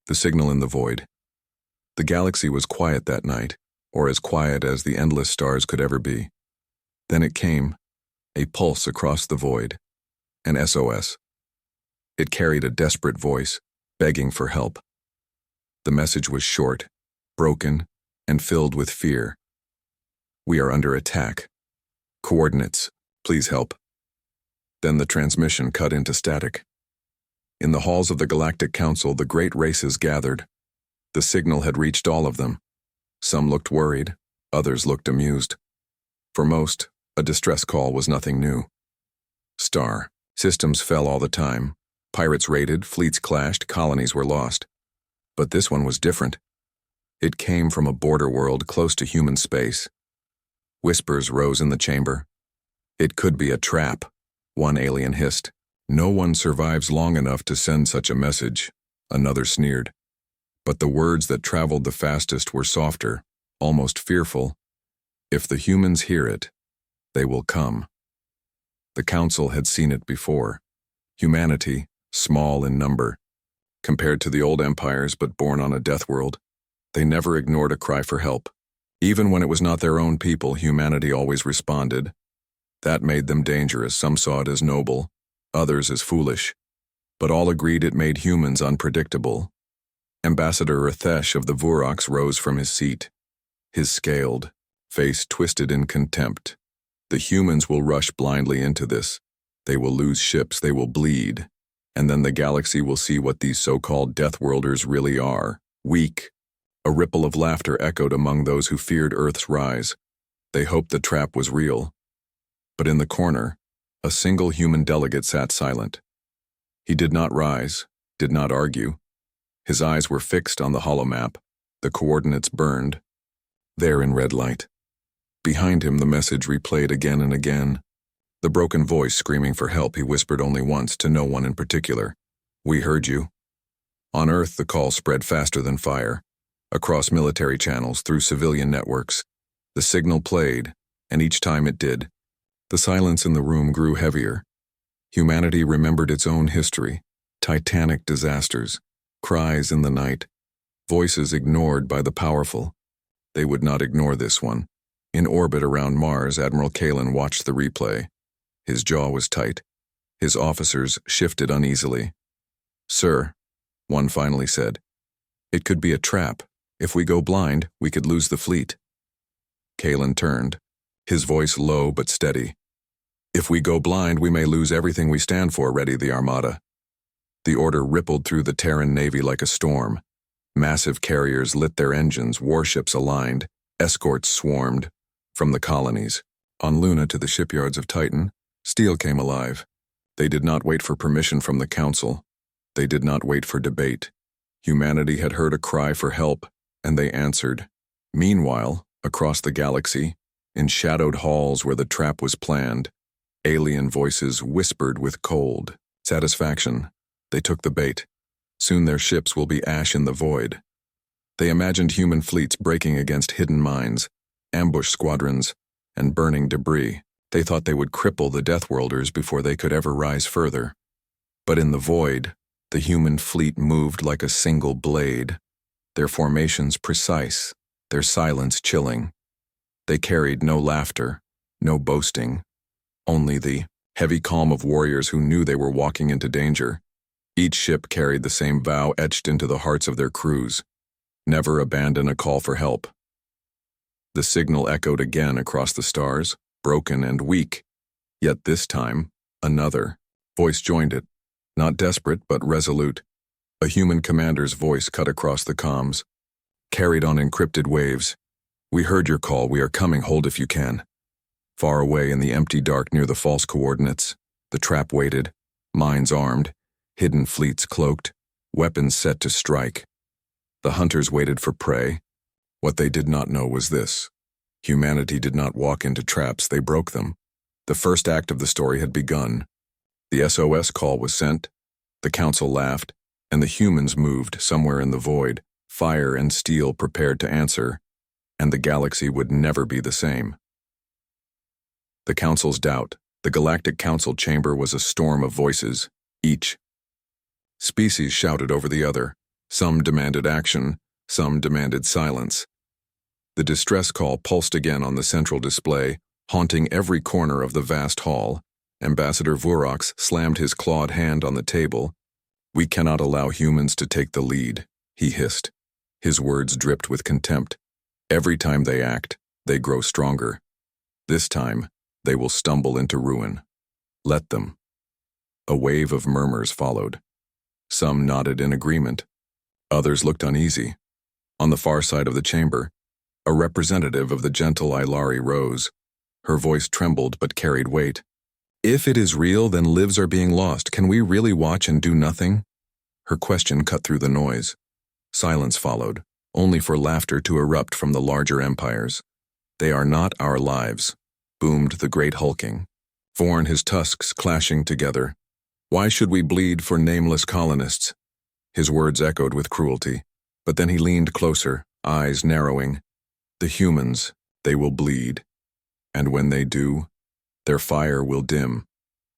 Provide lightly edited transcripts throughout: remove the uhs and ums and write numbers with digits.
The signal in the void. The galaxy was quiet that night, or as quiet as the endless stars could ever be. Then it came, a pulse across the void, an SOS. It carried a desperate voice, begging for help. The message was short, broken, and filled with fear. "We are under attack. Coordinates, please help." Then the transmission cut into static. In the halls of the Galactic Council, the great races gathered. The signal had reached all of them. Some looked worried, others looked amused. For most, a distress call was nothing new. Star. Systems fell all the time. Pirates raided, fleets clashed, colonies were lost. But this one was different. It came from a border world close to human space. Whispers rose in the chamber. "It could be a trap," one alien hissed. "No one survives long enough to send such a message," another sneered. But the words that traveled the fastest were softer, almost fearful. "If the humans hear it, they will come." The Council had seen it before. Humanity, small in number, compared to the old empires but born on a death world. They never ignored a cry for help. Even when it was not their own people, humanity always responded. That made them dangerous. Some saw it as noble, others as foolish. But all agreed it made humans unpredictable. Ambassador Rathesh of the Vurox rose from his seat, his scaled face twisted in contempt. "The humans will rush blindly into this. They will lose ships, they will bleed. And then the galaxy will see what these so-called Deathworlders really are. Weak." A ripple of laughter echoed among those who feared Earth's rise. They hoped the trap was real. But in the corner, a single human delegate sat silent. He did not rise, did not argue. His eyes were fixed on the holomap. The coordinates burned, there in red light. Behind him, the message replayed again and again. The broken voice screaming for help, he whispered only once, to no one in particular. "We heard you." On Earth, the call spread faster than fire. Across military channels, through civilian networks. The signal played, and each time it did, the silence in the room grew heavier. Humanity remembered its own history, titanic disasters, cries in the night, voices ignored by the powerful. They would not ignore this one. In orbit around Mars, Admiral Kalen watched the replay. His jaw was tight. His officers shifted uneasily. "Sir," one finally said, "it could be a trap. If we go blind, we could lose the fleet." Kalen turned, his voice low but steady. "If we go blind, we may lose everything we stand for. Ready the Armada." The order rippled through the Terran Navy like a storm. Massive carriers lit their engines, warships aligned, escorts swarmed. From the colonies, on Luna to the shipyards of Titan, steel came alive. They did not wait for permission from the Council. They did not wait for debate. Humanity had heard a cry for help, and they answered. Meanwhile, across the galaxy, in shadowed halls where the trap was planned, alien voices whispered with cold satisfaction. They took the bait. Soon their ships will be ash in the void. They imagined human fleets breaking against hidden mines, ambush squadrons, and burning debris. They thought they would cripple the Deathworlders before they could ever rise further. But in the void, the human fleet moved like a single blade, their formations precise, their silence chilling. They carried no laughter, no boasting, only the heavy calm of warriors who knew they were walking into danger. Each ship carried the same vow etched into the hearts of their crews: never abandon a call for help. The signal echoed again across the stars, broken and weak. Yet this time, another voice joined it, not desperate but resolute. A human commander's voice cut across the comms, carried on encrypted waves. "We heard your call. We are coming. Hold if you can." Far away in the empty dark near the false coordinates, the trap waited, mines armed, hidden fleets cloaked, weapons set to strike. The hunters waited for prey. What they did not know was this: humanity did not walk into traps, they broke them. The first act of the story had begun. The SOS call was sent, the Council laughed, and the humans moved somewhere in the void, fire and steel prepared to answer, and the galaxy would never be the same. The Council's doubt. The Galactic Council chamber was a storm of voices, each species shouted over the other. Some demanded action, some demanded silence. The distress call pulsed again on the central display, haunting every corner of the vast hall. Ambassador Vorox slammed his clawed hand on the table. "We cannot allow humans to take the lead," he hissed. His words dripped with contempt. "Every time they act, they grow stronger. This time, they will stumble into ruin. Let them." A wave of murmurs followed. Some nodded in agreement. Others looked uneasy. On the far side of the chamber, a representative of the gentle Ilari rose. Her voice trembled but carried weight. "If it is real, then lives are being lost. Can we really watch and do nothing?" Her question cut through the noise. Silence followed, only for laughter to erupt from the larger empires. "They are not our lives," boomed the great hulking. Vorn, his tusks clashing together. "Why should we bleed for nameless colonists?" His words echoed with cruelty, but then he leaned closer, eyes narrowing. "The humans, they will bleed. And when they do, their fire will dim."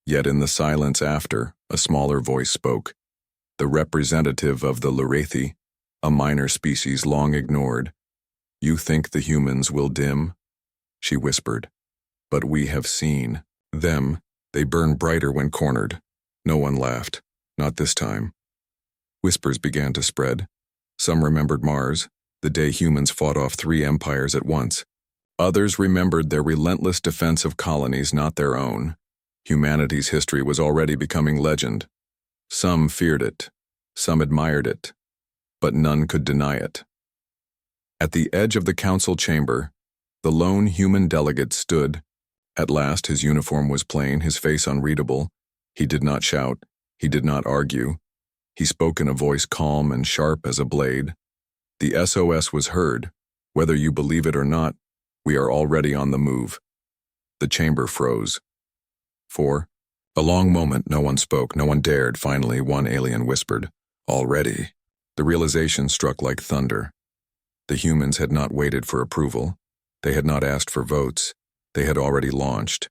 Yet in the silence after, a smaller voice spoke. The representative of the Lurathi, a minor species long ignored. "You think the humans will dim?" she whispered. "But we have seen them. They burn brighter when cornered." No one laughed. Not this time. Whispers began to spread. Some remembered Mars, the day humans fought off 3 empires at once. Others remembered their relentless defense of colonies not their own. Humanity's history was already becoming legend. Some feared it. Some admired it. But none could deny it. At the edge of the council chamber, the lone human delegate stood. At last his uniform was plain, his face unreadable. He did not shout. He did not argue. He spoke in a voice calm and sharp as a blade. "The SOS was heard. Whether you believe it or not, we are already on the move." The chamber froze. For a long moment no one spoke, no one dared. Finally, one alien whispered, "Already." The realization struck like thunder. The humans had not waited for approval. They had not asked for votes. They had already launched.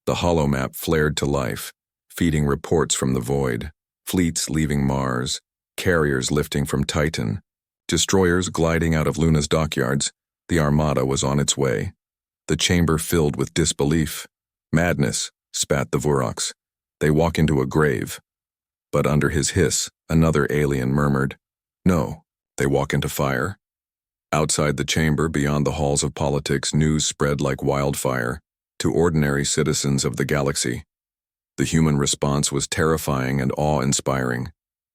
The holomap flared to life, feeding reports from the void. Fleets leaving Mars, carriers lifting from Titan, destroyers gliding out of Luna's dockyards. The armada was on its way. The chamber filled with disbelief. "Madness," spat the Vorox. "They walk into a grave." But under his hiss, another alien murmured, "No, they walk into fire." Outside the chamber, beyond the halls of politics, news spread like wildfire to ordinary citizens of the galaxy. The human response was terrifying and awe-inspiring.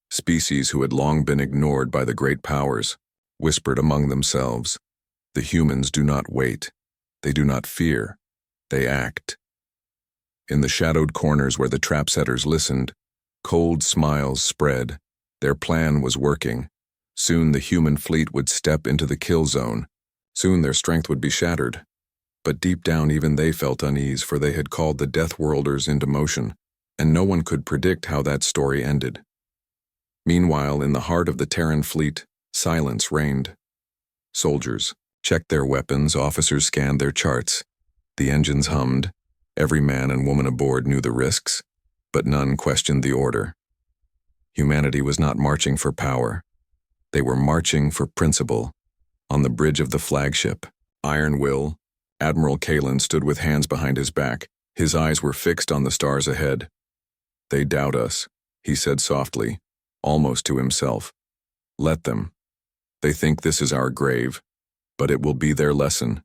Species who had long been ignored by the great powers whispered among themselves, "The humans do not wait. They do not fear. They act." In the shadowed corners where the trap-setters listened, cold smiles spread. Their plan was working. Soon the human fleet would step into the kill zone. Soon their strength would be shattered. But deep down even they felt unease, for they had called the Deathworlders into motion, and no one could predict how that story ended. Meanwhile, in the heart of the Terran fleet, silence reigned. Soldiers checked their weapons, officers scanned their charts. The engines hummed. Every man and woman aboard knew the risks, but none questioned the order. Humanity was not marching for power. They were marching for principle. On the bridge of the flagship, Iron Will, Admiral Kalen stood with hands behind his back. His eyes were fixed on the stars ahead. "They doubt us," he said softly, almost to himself. "Let them. They think this is our grave, but it will be their lesson."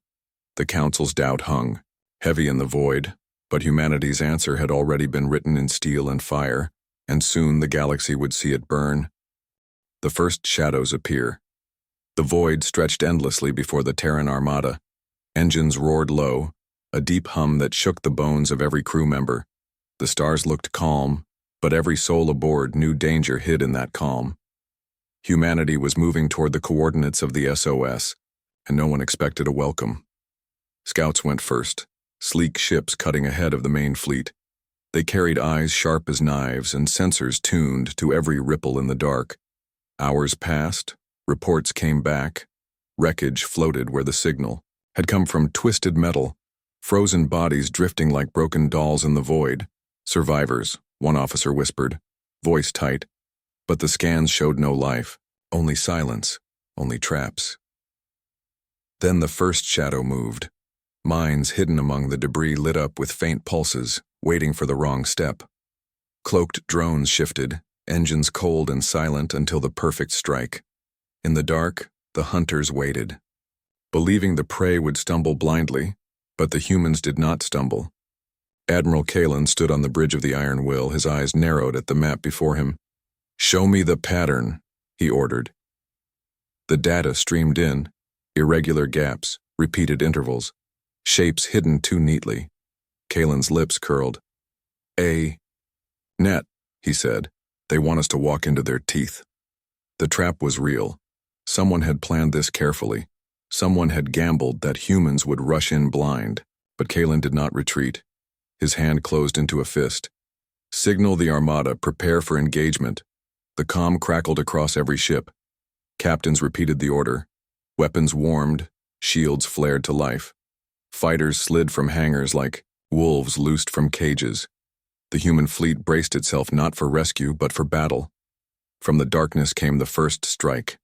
The council's doubt hung, heavy in the void, but humanity's answer had already been written in steel and fire, and soon the galaxy would see it burn. The first shadows appear. The void stretched endlessly before the Terran armada. Engines roared low, a deep hum that shook the bones of every crew member. The stars looked calm, but every soul aboard knew danger hid in that calm. Humanity was moving toward the coordinates of the SOS, and no one expected a welcome. Scouts went first, sleek ships cutting ahead of the main fleet. They carried eyes sharp as knives and sensors tuned to every ripple in the dark. Hours passed, reports came back. Wreckage floated where the signal had come from twisted metal, frozen bodies drifting like broken dolls in the void. "Survivors," one officer whispered, voice tight. But the scans showed no life, only silence, only traps. Then the first shadow moved. Mines hidden among the debris lit up with faint pulses, waiting for the wrong step. Cloaked drones shifted, engines cold and silent until the perfect strike. In the dark, the hunters waited, believing the prey would stumble blindly, but the humans did not stumble. Admiral Kalen stood on the bridge of the Iron Will, his eyes narrowed at the map before him. "Show me the pattern," he ordered. The data streamed in, irregular gaps, repeated intervals, shapes hidden too neatly. Kalen's lips curled. "Net," he said. "They want us to walk into their teeth." The trap was real. Someone had planned this carefully. Someone had gambled that humans would rush in blind, but Kalen did not retreat. His hand closed into a fist. "Signal the Armada, prepare for engagement." The comm crackled across every ship. Captains repeated the order. Weapons warmed, shields flared to life. Fighters slid from hangars like wolves loosed from cages. The human fleet braced itself not for rescue, but for battle. From the darkness came the first strike.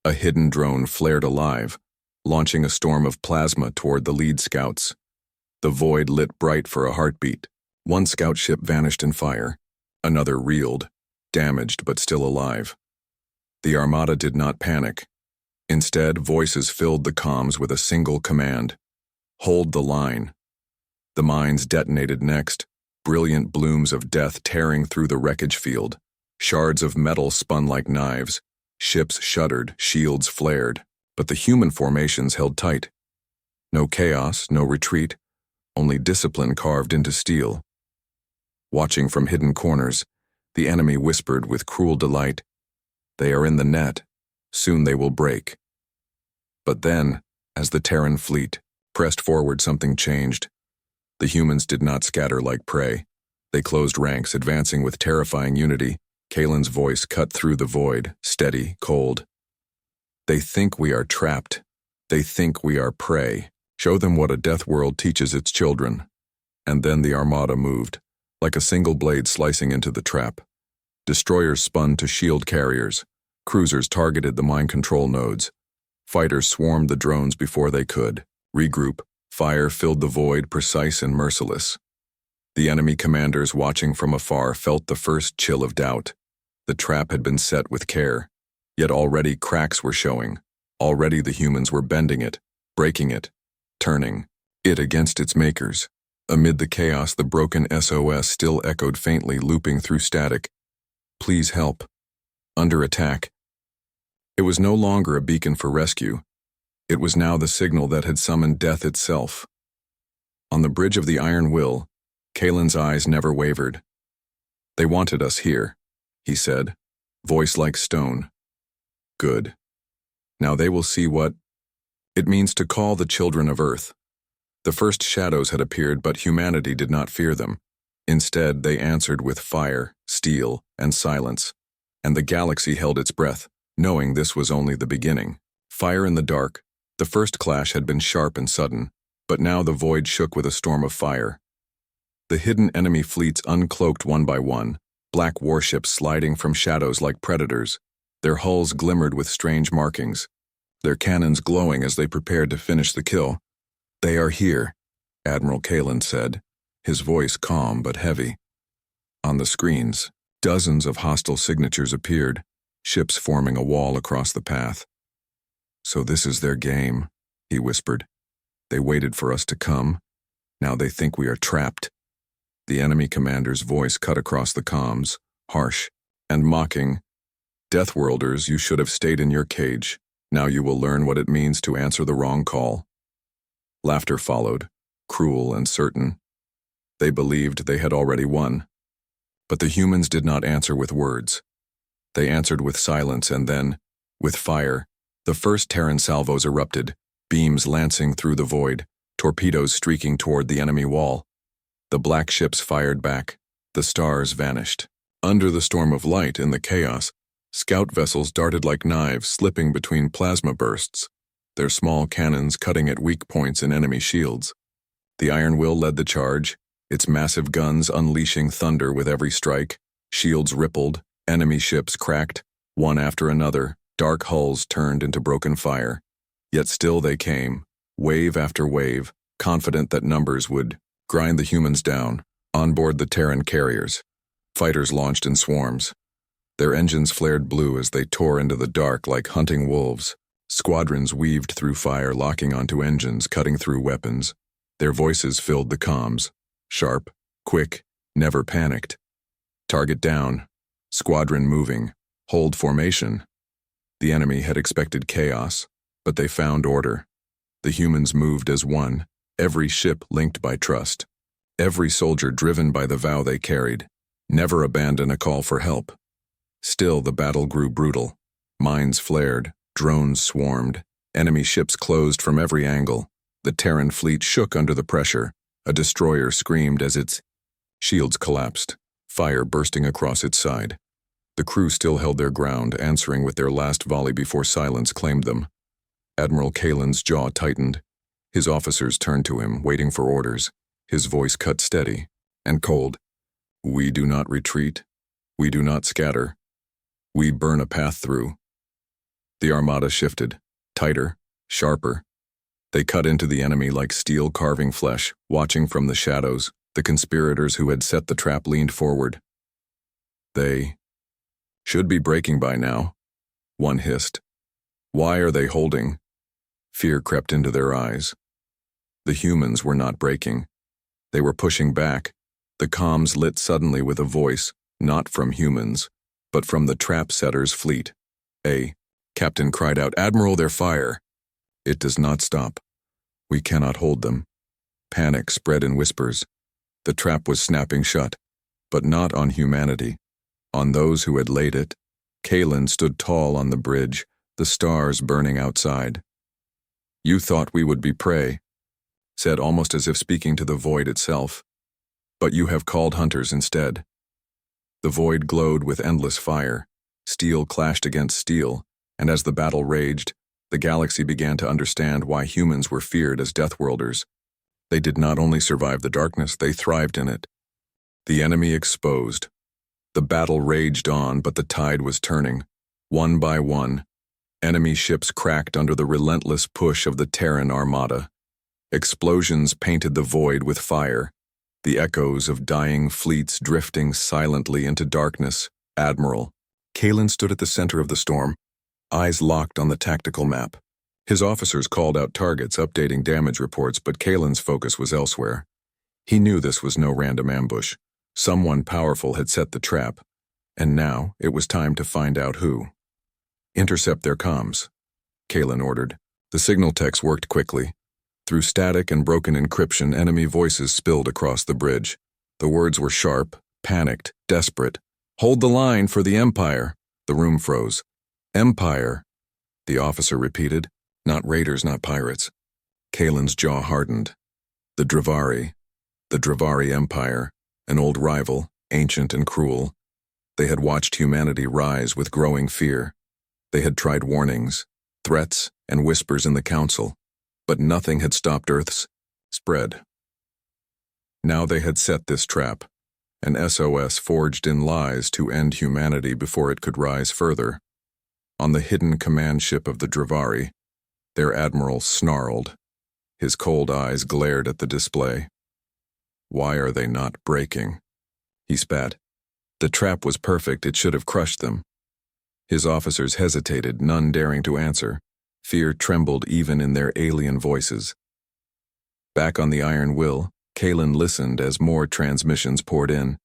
A hidden drone flared alive, launching a storm of plasma toward the lead scouts. The void lit bright for a heartbeat. One scout ship vanished in fire. Another reeled, damaged but still alive. The Armada did not panic. Instead, voices filled the comms with a single command: hold the line. The mines detonated next, brilliant blooms of death tearing through the wreckage field. Shards of metal spun like knives. Ships shuddered, shields flared, but the human formations held tight. No chaos, no retreat, only discipline carved into steel. Watching from hidden corners, the enemy whispered with cruel delight, "They are in the net. Soon they will break." But then, as the Terran fleet pressed forward, something changed. The humans did not scatter like prey. They closed ranks, advancing with terrifying unity. Kalen's voice cut through the void, steady, cold. "They think we are trapped. They think we are prey. Show them what a death world teaches its children." And then the Armada moved, like a single blade slicing into the trap. Destroyers spun to shield carriers. Cruisers targeted the mine control nodes. Fighters swarmed the drones before they could. Regroup. Fire filled the void, precise and merciless. The enemy commanders watching from afar felt the first chill of doubt. The trap had been set with care, yet already cracks were showing. Already the humans were bending it, breaking it, turning it against its makers. Amid the chaos, the broken SOS still echoed faintly, looping through static. "Please help. Under attack." It was no longer a beacon for rescue. It was now the signal that had summoned death itself. On the bridge of the Iron Will, Kalen's eyes never wavered. "They wanted us here," he said, voice like stone. "Good. Now they will see what it means to call the children of Earth." The first shadows had appeared, but humanity did not fear them. Instead, they answered with fire, steel, and silence. And the galaxy held its breath, knowing this was only the beginning. Fire in the dark. The first clash had been sharp and sudden, but now the void shook with a storm of fire. The hidden enemy fleets uncloaked one by one, black warships sliding from shadows like predators. Their hulls glimmered with strange markings, their cannons glowing as they prepared to finish the kill. "They are here," Admiral Kalen said, his voice calm but heavy. On the screens, dozens of hostile signatures appeared, ships forming a wall across the path. "So this is their game," he whispered. "They waited for us to come. Now they think we are trapped." The enemy commander's voice cut across the comms, harsh and mocking. "Deathworlders, you should have stayed in your cage. Now you will learn what it means to answer the wrong call." Laughter followed, cruel and certain. They believed they had already won. But the humans did not answer with words. They answered with silence and then, with fire. The first Terran salvos erupted, beams lancing through the void, torpedoes streaking toward the enemy wall. The black ships fired back. The stars vanished. Under the storm of light in the chaos, scout vessels darted like knives, slipping between plasma bursts, their small cannons cutting at weak points in enemy shields. The Iron Will led the charge, its massive guns unleashing thunder with every strike. Shields rippled, Enemy ships cracked, one after another, dark hulls turned into broken fire. Yet still they came, wave after wave, confident that numbers would grind the humans down. On board the Terran carriers, fighters launched in swarms. Their engines flared blue as they tore into the dark like hunting wolves. Squadrons weaved through fire, locking onto engines, cutting through weapons. Their voices filled the comms, sharp, quick, never panicked. Target down, squadron moving, hold formation. The enemy had expected chaos, but they found order. The humans moved as one, every ship linked by trust. Every soldier driven by the vow they carried, never abandon a call for help. Still the battle grew brutal. Mines flared, drones swarmed, enemy ships closed from every angle. The Terran fleet shook under the pressure. A destroyer screamed as its shields collapsed, fire bursting across its side. The crew still held their ground, answering with their last volley before silence claimed them. Admiral Kalen's jaw tightened. His officers turned to him, waiting for orders. His voice cut steady and cold. We do not retreat. We do not scatter. We burn a path through. The armada shifted, tighter, sharper. They cut into the enemy like steel carving flesh, watching from the shadows. The conspirators who had set the trap leaned forward. They should be breaking by now, one hissed. Why are they holding? Fear crept into their eyes. The humans were not breaking. They were pushing back. The comms lit suddenly with a voice, not from humans, but from the trap setter's fleet. A captain cried out, "Admiral, their fire!" It does not stop. We cannot hold them. Panic spread in whispers. The trap was snapping shut, but not on humanity. On those who had laid it. Kalen stood tall on the bridge, the stars burning outside. You thought we would be prey, said almost as if speaking to the void itself. But you have called hunters instead. The void glowed with endless fire. Steel clashed against steel, and as the battle raged, the galaxy began to understand why humans were feared as Deathworlders. They did not only survive the darkness, they thrived in it. The enemy exposed. The battle raged on, but the tide was turning. One by one, enemy ships cracked under the relentless push of the Terran armada. Explosions painted the void with fire, the echoes of dying fleets drifting silently into darkness. Admiral Kalen stood at the center of the storm, eyes locked on the tactical map. His officers called out targets, updating damage reports, but Kalen's focus was elsewhere. He knew this was no random ambush. Someone powerful had set the trap, and now it was time to find out who. Intercept their comms, Kalen ordered. The signal techs worked quickly. Through static and broken encryption, enemy voices spilled across the bridge. The words were sharp, panicked, desperate. Hold the line for the Empire. The room froze. Empire, the officer repeated. Not raiders, not pirates. Kalen's jaw hardened. The Drivari Empire, an old rival, ancient and cruel. They had watched humanity rise with growing fear. They had tried warnings, threats, and whispers in the council, but nothing had stopped Earth's spread. Now they had set this trap, an SOS forged in lies to end humanity before it could rise further. On the hidden command ship of the Drivari, their admiral snarled. His cold eyes glared at the display. Why are they not breaking? He spat. The trap was perfect, it should have crushed them. His officers hesitated, none daring to answer. Fear trembled even in their alien voices. Back on the Iron Will, Kalen listened as more transmissions poured in.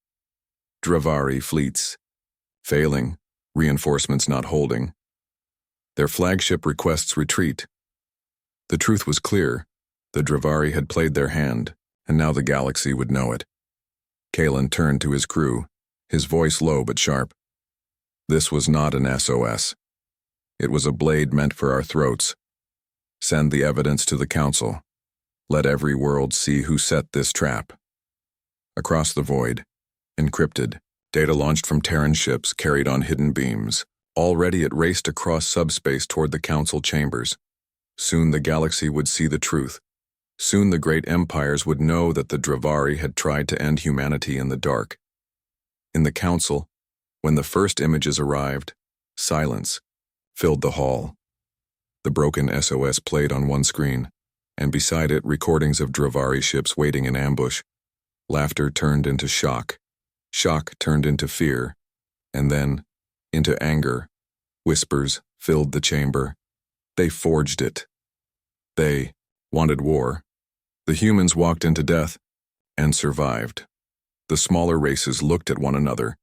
Drivari fleets. Failing, reinforcements not holding. Their flagship requests retreat. The truth was clear. The Drivari had played their hand, and now the galaxy would know it. Kalen turned to his crew, his voice low but sharp. This was not an SOS. It was a blade meant for our throats. Send the evidence to the council. Let every world see who set this trap. Across the void, encrypted, data launched from Terran ships carried on hidden beams. Already it raced across subspace toward the council chambers. Soon the galaxy would see the truth. Soon the great empires would know that the Drivari had tried to end humanity in the dark. In the council, When the first images arrived, silence filled the hall. The broken SOS played on one screen, and beside it recordings of Dravari ships waiting in ambush. Laughter turned into shock. Shock turned into fear, and then into anger. Whispers filled the chamber. They forged it. They wanted war. The humans walked into death and survived. The smaller races looked at one another,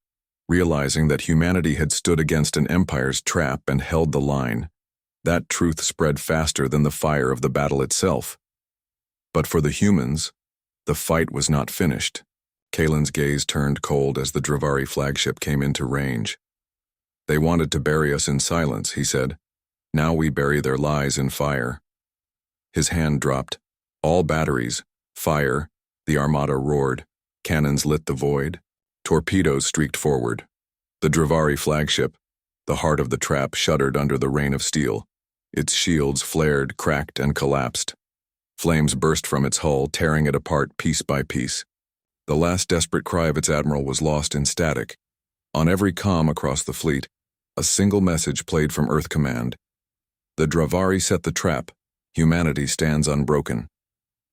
realizing that humanity had stood against an empire's trap and held the line. That truth spread faster than the fire of the battle itself. But for the humans, the fight was not finished. Kalen's gaze turned cold as the Dravari flagship came into range. They wanted to bury us in silence, he said. Now we bury their lies in fire. His hand dropped. All batteries, fire, the armada roared. Cannons lit the void. Torpedoes streaked forward. The Dravari flagship, the heart of the trap, shuddered under the rain of steel. Its shields flared, cracked, and collapsed. Flames burst from its hull, tearing it apart piece by piece. The last desperate cry of its admiral was lost in static. On every comm across the fleet, a single message played from Earth Command. The Dravari set the trap. Humanity stands unbroken.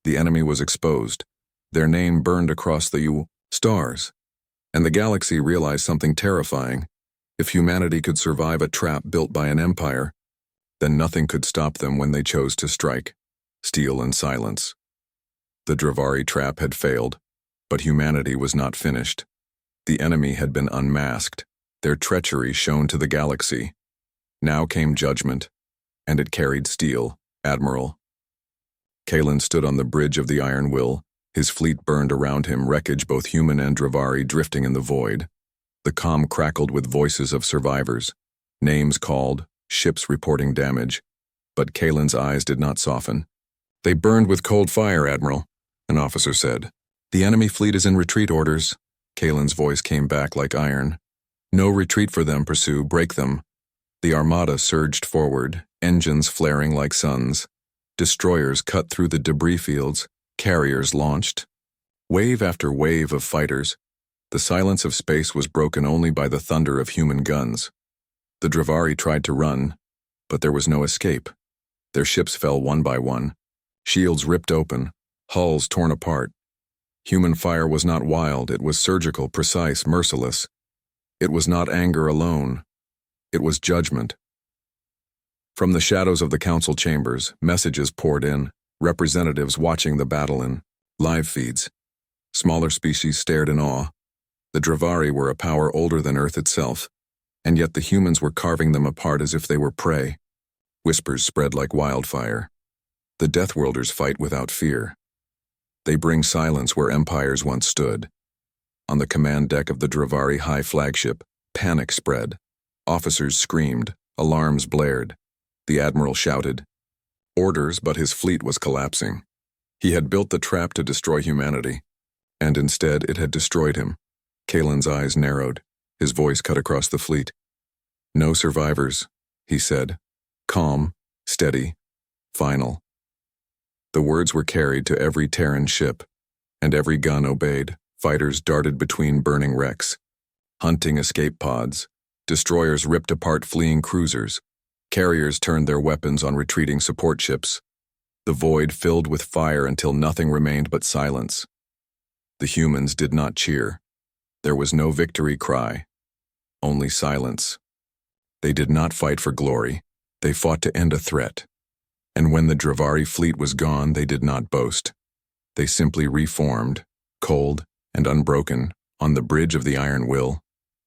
The enemy was exposed. Their name burned across the stars. And the galaxy realized something terrifying. If humanity could survive a trap built by an empire, then nothing could stop them when they chose to strike. Steel and silence. The Dravari trap had failed, but humanity was not finished. The enemy had been unmasked, their treachery shown to the galaxy. Now came judgment, and it carried steel, Admiral. Kalen stood on the bridge of the Iron Will. His fleet burned around him, wreckage both human and Dravari drifting in the void. The comm crackled with voices of survivors. Names called, ships reporting damage. But Kalen's eyes did not soften. They burned with cold fire, Admiral, an officer said. The enemy fleet is in retreat orders. Kalen's voice came back like iron. No retreat for them, pursue, break them. The armada surged forward, engines flaring like suns. Destroyers cut through the debris fields, carriers launched. Wave after wave of fighters. The silence of space was broken only by the thunder of human guns. The Dravari tried to run, but there was no escape. Their ships fell one by one. Shields ripped open, hulls torn apart. Human fire was not wild, it was surgical, precise, merciless. It was not anger alone. It was judgment. From the shadows of the council chambers, messages poured in, representatives watching the battle in live feeds. Smaller species stared in awe. The Dravari were a power older than Earth itself, and yet the humans were carving them apart as if they were prey. Whispers spread like wildfire. The Deathworlders fight without fear. They bring silence where empires once stood. On the command deck of the Dravari high flagship, panic spread. Officers screamed, alarms blared. The admiral shouted. Orders, but his fleet was collapsing. He had built the trap to destroy humanity, and instead it had destroyed him. Kalen's eyes narrowed. His voice cut across the fleet. No survivors, he said. Calm, steady, final. The words were carried to every Terran ship, and every gun obeyed. Fighters darted between burning wrecks. Hunting escape pods. Destroyers ripped apart fleeing cruisers. Carriers turned their weapons on retreating support ships. The void filled with fire until nothing remained but silence. The humans did not cheer. There was no victory cry, only silence. They did not fight for glory. They fought to end a threat. And when the Dravari fleet was gone, they did not boast. They simply reformed, cold and unbroken, on the bridge of the Iron Will.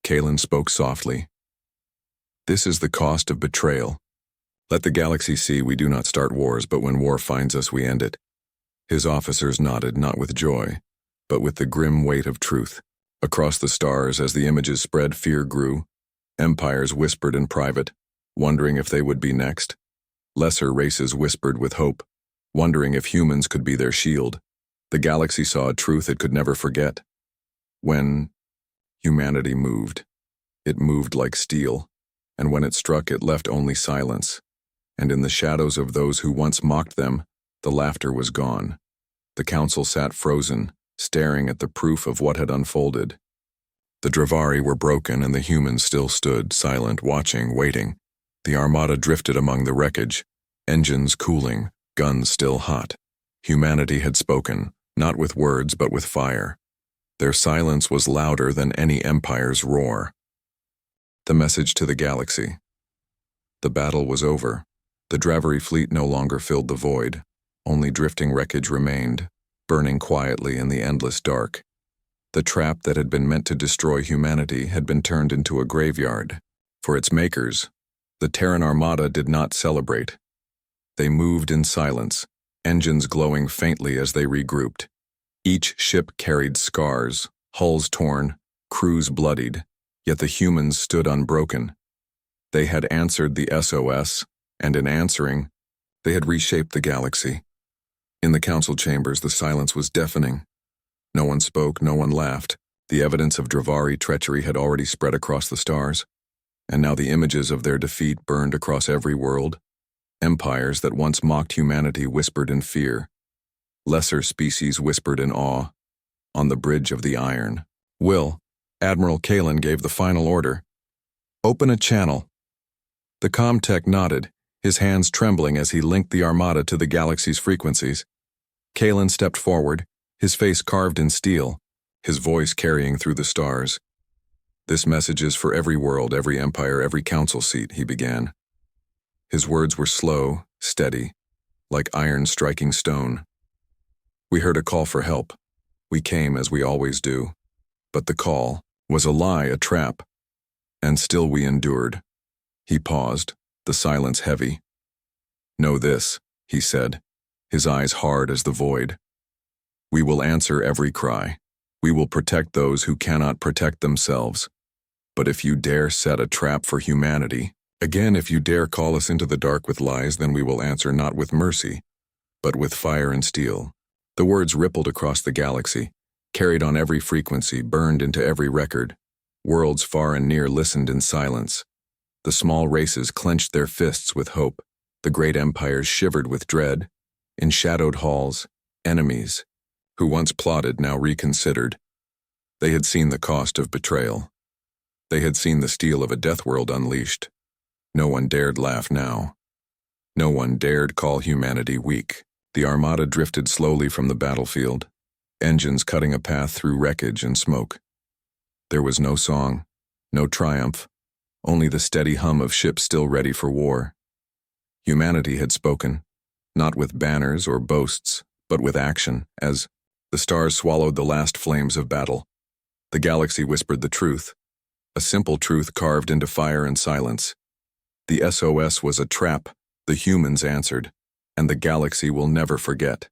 Kalen spoke softly. This is the cost of betrayal. Let the galaxy see we do not start wars, but when war finds us, we end it. His officers nodded, not with joy, but with the grim weight of truth. Across the stars, as the images spread, fear grew. Empires whispered in private, wondering if they would be next. Lesser races whispered with hope, wondering if humans could be their shield. The galaxy saw a truth it could never forget. When humanity moved, it moved like steel, and when it struck, it left only silence. And in the shadows of those who once mocked them, the laughter was gone. The council sat frozen, staring at the proof of what had unfolded. The Dravari were broken and the humans still stood, silent, watching, waiting. The armada drifted among the wreckage, engines cooling, guns still hot. Humanity had spoken, not with words but with fire. Their silence was louder than any empire's roar. The message to the galaxy. The battle was over. The Dravari fleet no longer filled the void. Only drifting wreckage remained, burning quietly in the endless dark. The trap that had been meant to destroy humanity had been turned into a graveyard. For its makers, the Terran Armada did not celebrate. They moved in silence, engines glowing faintly as they regrouped. Each ship carried scars, hulls torn, crews bloodied, yet the humans stood unbroken. They had answered the SOS, and in answering, they had reshaped the galaxy. In the council chambers, the silence was deafening. No one spoke, no one laughed. The evidence of Dravari treachery had already spread across the stars, and now the images of their defeat burned across every world. Empires that once mocked humanity whispered in fear. Lesser species whispered in awe. On the bridge of the iron, Admiral Kalen gave the final order. "Open a channel." The comtech nodded, his hands trembling as he linked the armada to the galaxy's frequencies. Kalen stepped forward, his face carved in steel, his voice carrying through the stars. "This message is for every world, every empire, every council seat," he began. His words were slow, steady, like iron striking stone. "We heard a call for help. We came as we always do. But the call was a lie, a trap. And still we endured." He paused, the silence heavy. "Know this," he said, his eyes hard as the void. "We will answer every cry. We will protect those who cannot protect themselves. But if you dare set a trap for humanity, again, if you dare call us into the dark with lies, then we will answer not with mercy, but with fire and steel." The words rippled across the galaxy, carried on every frequency, burned into every record. Worlds far and near listened in silence. The small races clenched their fists with hope. The great empires shivered with dread. In shadowed halls, enemies, who once plotted, now reconsidered. They had seen the cost of betrayal. They had seen the steel of a death world unleashed. No one dared laugh now. No one dared call humanity weak. The armada drifted slowly from the battlefield, engines cutting a path through wreckage and smoke. There was no song, no triumph, only the steady hum of ships still ready for war. Humanity had spoken, not with banners or boasts, but with action, as the stars swallowed the last flames of battle. The galaxy whispered the truth, a simple truth carved into fire and silence. The SOS was a trap, the humans answered, and the galaxy will never forget.